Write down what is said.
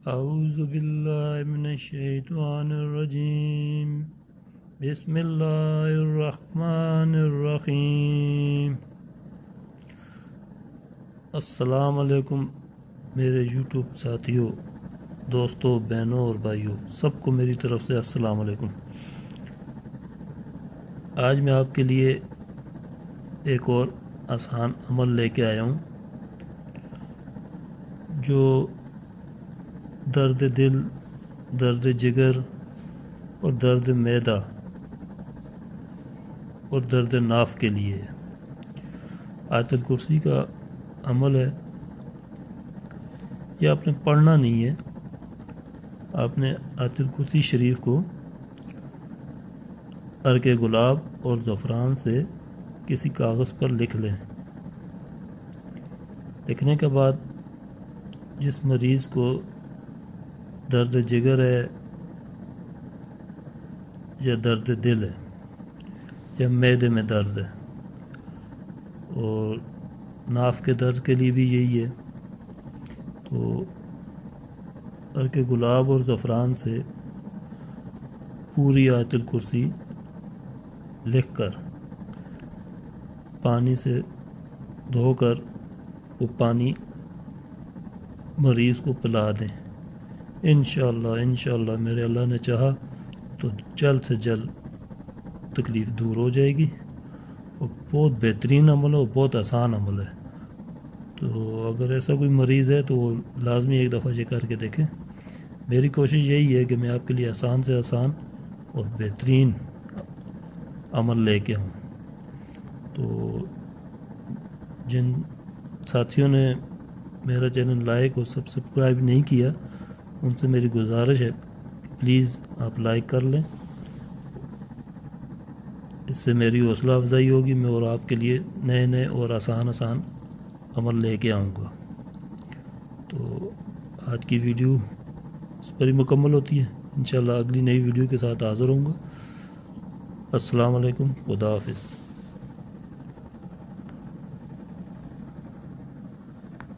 اعوذ باللہ من الشیطان الرجیم بسم اللہ الرحمن الرحیم۔ السلام علیکم میرے یوٹیوب ساتھیوں، دوستوں، بہنوں اور بھائیوں، سب کو میری طرف سے السلام علیکم۔ آج میں آپ کے لیے ایک اور آسان عمل لے کے آیا ہوں جو درد دل، درد جگر اور درد معدہ اور درد ناف کے لیے ہے۔ آیت الکرسی کا عمل ہے۔ یہ آپ نے پڑھنا نہیں ہے، آپ نے آیت الکرسی شریف کو عرق گلاب اور زعفران سے کسی کاغذ پر لکھ لیں۔ لکھنے کے بعد جس مریض کو درد جگر ہے یا درد دل ہے یا معدے میں درد ہے اور ناف کے درد کے لیے بھی یہی ہے، تو عرق گلاب اور زعفران سے پوری آیت الکرسی لکھ کر پانی سے دھو کر وہ پانی مریض کو پلا دیں۔ انشاءاللہ میرے اللہ نے چاہا تو جلد سے جلد تکلیف دور ہو جائے گی، اور بہت بہترین عمل ہے، بہت آسان عمل ہے۔ تو اگر ایسا کوئی مریض ہے تو وہ لازمی ایک دفعہ یہ کر کے دیکھیں۔ میری کوشش یہی ہے کہ میں آپ کے لیے آسان سے آسان اور بہترین عمل لے کے آؤں۔ تو جن ساتھیوں نے میرا چینل لائک اور سبسکرائب نہیں کیا، ان سے میری گزارش ہے پلیز آپ لائک کر لیں، اس سے میری حوصلہ افزائی ہوگی، میں اور آپ کے لیے نئے اور آسان عمل لے کے آؤں گا۔ تو آج کی ویڈیو اس پر ہی مکمل ہوتی ہے، انشاءاللہ اگلی نئی ویڈیو کے ساتھ حاضر ہوں گا۔ السلام علیکم، خدا حافظ۔